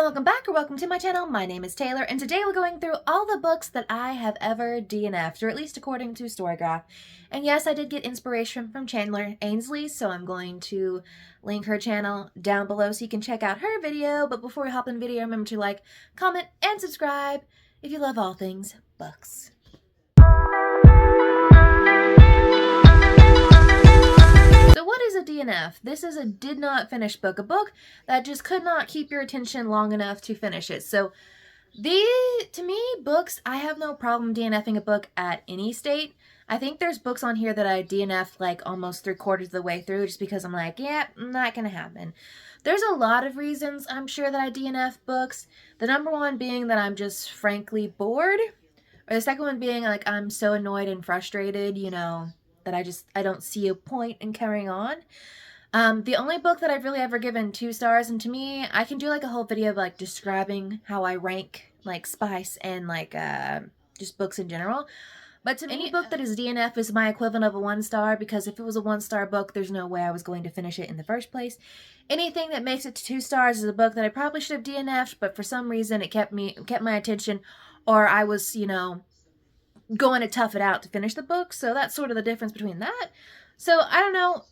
Hello, welcome back, or welcome to my channel. My name is Taylor, and today we're going through all the books that I have ever DNF'd, or at least according to StoryGraph. And yes, I did get inspiration from Chandler Ainsley, so I'm going to link her channel down below so you can check out her video. But before we hop in the video, remember to like, comment, and subscribe if you love all things books. So what is a DNF? This is a did not finish book, a book that just could not keep your attention long enough to finish it. So to me, books, I have no problem DNFing a book at any state. I think there's books on here that I DNF like almost 3/4 of the way through just because I'm like, yeah, not gonna happen. There's a lot of reasons I'm sure that I DNF books. The number one being that I'm just frankly bored. Or the second one being like I'm so annoyed and frustrated, that I don't see a point in carrying on. The only book that I've really ever given 2 stars, and to me, I can do like a whole video of like describing how I rank like spice and like just books in general. But to me, any book that is DNF is my equivalent of a 1 star, because if it was a 1-star book, there's no way I was going to finish it in the first place. Anything that makes it to 2 stars is a book that I probably should have DNF'd, but for some reason it kept my attention, or I was, going to tough it out to finish the book. So that's sort of the difference between that. So I don't know,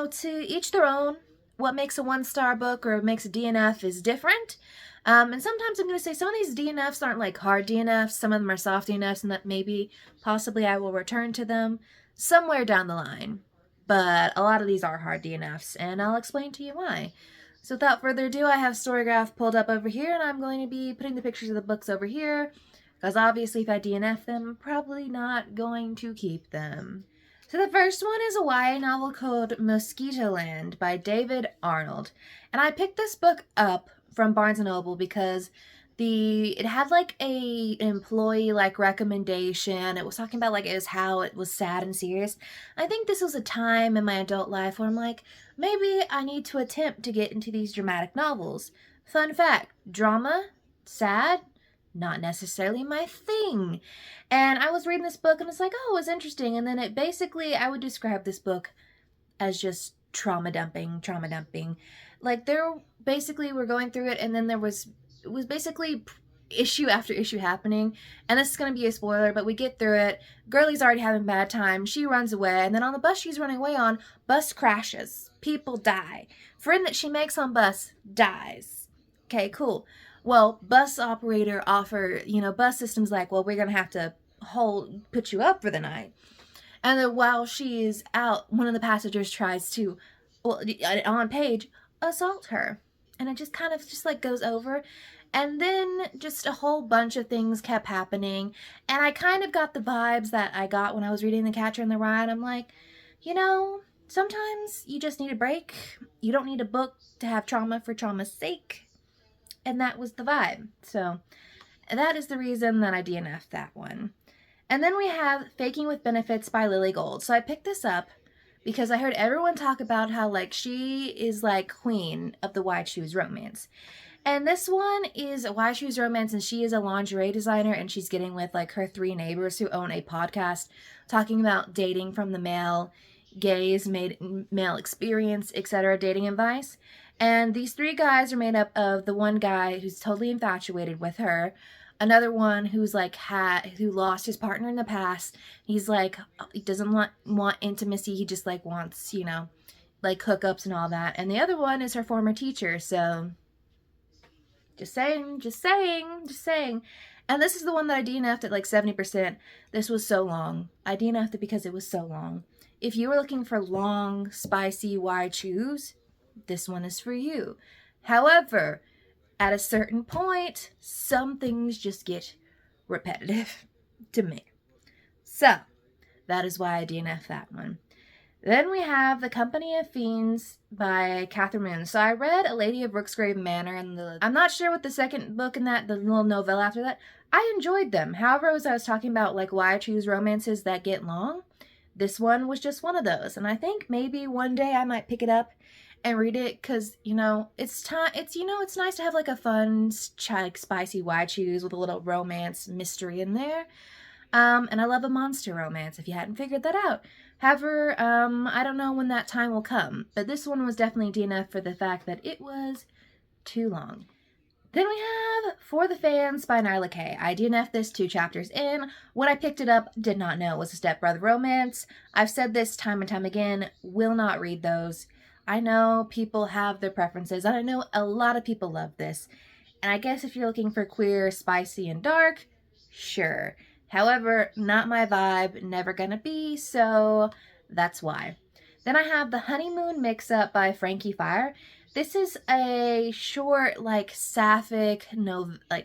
to each their own. What makes a 1-star book or makes a DNF is different. And sometimes I'm going to say some of these DNFs aren't like hard DNFs. Some of them are soft DNFs, and that maybe possibly I will return to them somewhere down the line. But a lot of these are hard DNFs, and I'll explain to you why. So without further ado, I have StoryGraph pulled up over here, and I'm going to be putting the pictures of the books over here. Because obviously if I DNF them, I'm probably not going to keep them. So the first one is a YA novel called Mosquitoland by David Arnold. And I picked this book up from Barnes & Noble because it had like an employee like recommendation. It was talking about like how it was sad and serious. I think this was a time in my adult life where I'm like, maybe I need to attempt to get into these dramatic novels. Fun fact, drama, sad, not necessarily my thing. And I was reading this book and it's like, oh, it was interesting. And then I would describe this book as just trauma dumping. Like we're going through it, and then it was basically issue after issue happening. And this is going to be a spoiler, but we get through it. Girlie's already having a bad time. She runs away, and then on the bus she's running away on, bus crashes. People die. Friend that she makes on bus dies. Okay, cool. Well, bus operator bus system's like, well, we're going to have to put you up for the night. And then while she's out, one of the passengers tries to, on page, assault her. And it just kind of like goes over. And then just a whole bunch of things kept happening. And I kind of got the vibes that I got when I was reading The Catcher in the Rye. I'm like, sometimes you just need a break. You don't need a book to have trauma for trauma's sake. And that was the vibe. So that is the reason that I DNF'd that one. And then we have Faking with Benefits by Lily Gold. So I picked this up because I heard everyone talk about how like she is like queen of the wide shoes romance. And this one is a wide shoes romance, and she is a lingerie designer, and she's getting with like her 3 neighbors who own a podcast talking about dating from the male gaze, male experience, etc., dating advice. And these 3 guys are made up of the one guy who's totally infatuated with her, another one who's like who lost his partner in the past. He's like, he doesn't want intimacy. He just like wants, like hookups and all that. And the other one is her former teacher. So just saying. And this is the one that I DNF'd at like 70%. This was so long. I DNF'd it because it was so long. If you were looking for long, spicy, wide shoes, this one is for you. However, at a certain point, some things just get repetitive to me. So, that is why I DNF'd that one. Then we have The Company of Fiends by Catherine Moon. So I read A Lady of Brooksgrave Manor, and I'm not sure what the second book in that, the little novella after that. I enjoyed them. However, as I was talking about like why I choose romances that get long, this one was just one of those. And I think maybe one day I might pick it up and read it, because it's nice to have like a fun, spicy wide shoes with a little romance mystery in there. And I love a monster romance, if you hadn't figured that out. However, I don't know when that time will come, but this one was definitely DNF for the fact that it was too long. Then we have For the Fans by Nyla K. I DNF'd this 2 chapters in. When I picked it up, did not know it was a stepbrother romance. I've said this time and time again, will not read those. I know people have their preferences, and I know a lot of people love this. And I guess if you're looking for queer, spicy, and dark, sure. However, not my vibe, never gonna be, so that's why. Then I have The Honeymoon Mix-Up by Frankie Fire. This is a short, like, sapphic, I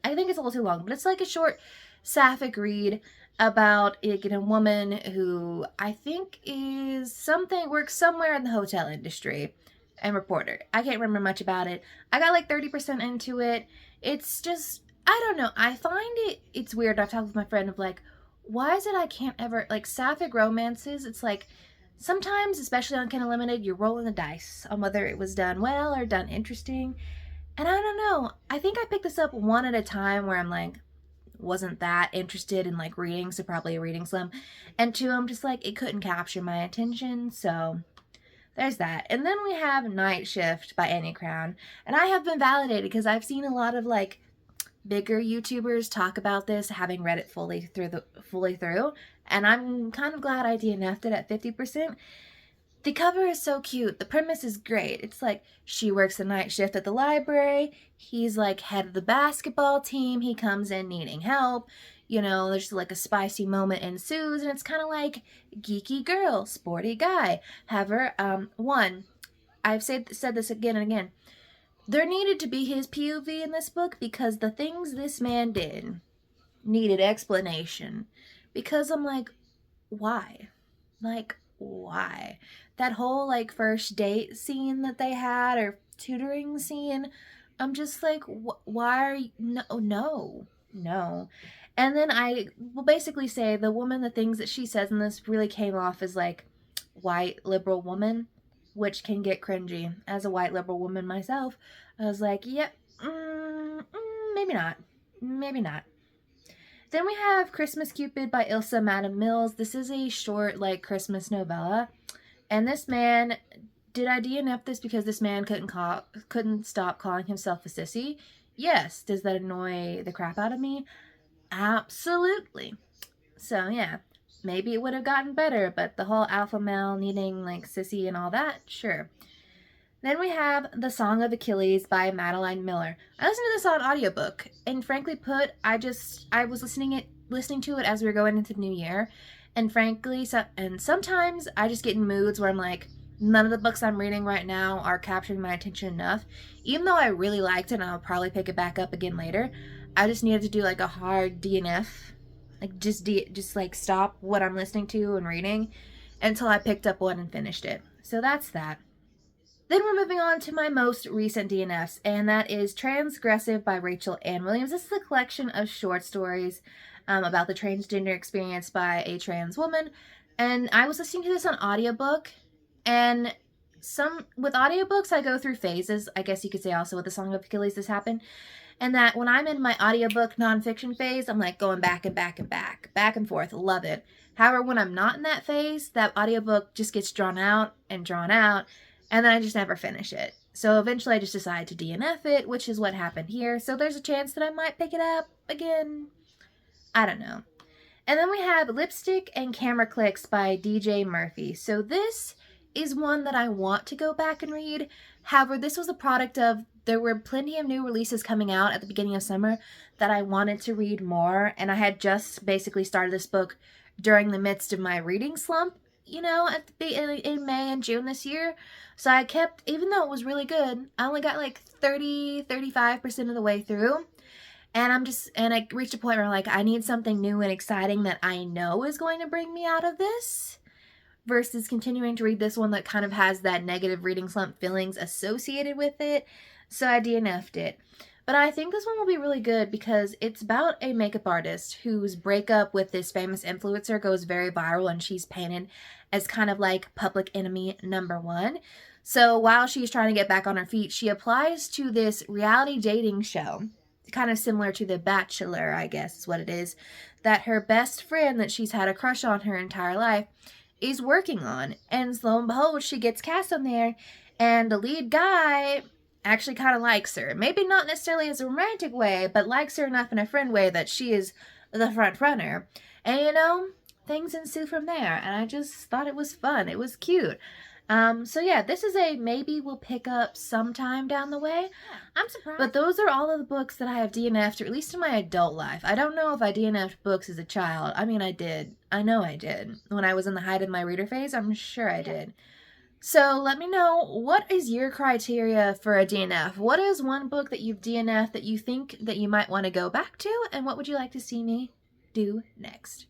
think it's a little too long, but it's like a short sapphic read about a woman who I think works somewhere in the hotel industry and reporter. I can't remember much about it. I got like 30% into it. It's just, I don't know. I find it's weird. I've talked with my friend of like, why is it I can't ever, like, sapphic romances, it's like, sometimes, especially on Kindle Limited, you're rolling the dice on whether it was done well or done interesting. And I don't know. I think I picked this up one at a time where I'm like, wasn't that interested in like reading, so probably a reading slump. And 2, I'm just like, it couldn't capture my attention, so there's that. And then we have Night Shift by Annie Crown. And I have been validated because I've seen a lot of like bigger YouTubers talk about this, having read it fully through, and I'm kind of glad I DNF'd it at 50%. The cover is so cute. The premise is great. It's like she works a night shift at the library. He's like head of the basketball team. He comes in needing help. There's like a spicy moment ensues, and it's kind of like geeky girl, sporty guy. However, I've said this again and again. There needed to be his POV in this book because the things this man did needed explanation. Because I'm like, why? Like, why? That whole, like, first date scene that they had, or tutoring scene, I'm just like, why are you? No. And then I will basically say the things that she says in this really came off as, like, white liberal woman, which can get cringy. As a white liberal woman myself, I was like, yep, maybe not. Then we have Christmas Cupid by Ilsa Madam Mills. This is a short, like, Christmas novella. And this man, did I DNF this because this man couldn't stop calling himself a sissy? Yes. Does that annoy the crap out of me? Absolutely. So, yeah. Maybe it would have gotten better, but the whole alpha male needing, like, sissy and all that, sure. Then we have The Song of Achilles by Madeline Miller. I listened to this on audiobook, and frankly put, I was listening to it as we were going into the new year, and frankly, sometimes I just get in moods where I'm like, none of the books I'm reading right now are capturing my attention enough. Even though I really liked it, and I'll probably pick it back up again later, I just needed to do, like, a hard DNF. Like, just like, stop what I'm listening to and reading until I picked up one and finished it. So that's that. Then we're moving on to my most recent DNFs, and that is Transgressive by Rachel Ann Williams. This is a collection of short stories about the transgender experience by a trans woman. And I was listening to this on audiobook, and with audiobooks, I go through phases. I guess you could say also with The Song of Achilles this happened. And that when I'm in my audiobook nonfiction phase, I'm like going back and forth. Love it. However, when I'm not in that phase, that audiobook just gets drawn out, and then I just never finish it. So eventually I just decide to DNF it, which is what happened here. So there's a chance that I might pick it up again. I don't know. And then we have Lipstick and Camera Clicks by DJ Murphy. So this is one that I want to go back and read. However, this was a product of, there were plenty of new releases coming out at the beginning of summer that I wanted to read more, and I had just basically started this book during the midst of my reading slump, in May and June this year. So I kept, even though it was really good, I only got like 35% of the way through, and I reached a point where I'm like, I need something new and exciting that I know is going to bring me out of this, versus continuing to read this one that kind of has that negative reading slump feelings associated with it. So I DNF'd it. But I think this one will be really good because it's about a makeup artist whose breakup with this famous influencer goes very viral, and she's painted as kind of like public enemy number 1. So while she's trying to get back on her feet, she applies to this reality dating show, kind of similar to The Bachelor, I guess is what it is, that her best friend that she's had a crush on her entire life is working on. And lo and behold, she gets cast on there, and the lead guy actually kind of likes her. Maybe not necessarily as a romantic way, but likes her enough in a friend way that she is the front runner. And you know, things ensue from there. And I just thought it was fun. It was cute. So yeah, this is a maybe we'll pick up sometime down the way. I'm surprised. But those are all of the books that I have DNF'd, or at least in my adult life. I don't know if I DNF'd books as a child. I mean, I did. I know I did. When I was in the height of my reader phase, I'm sure I did. So let me know, what is your criteria for a DNF? What is one book that you've DNF'd that you think that you might want to go back to? And what would you like to see me do next?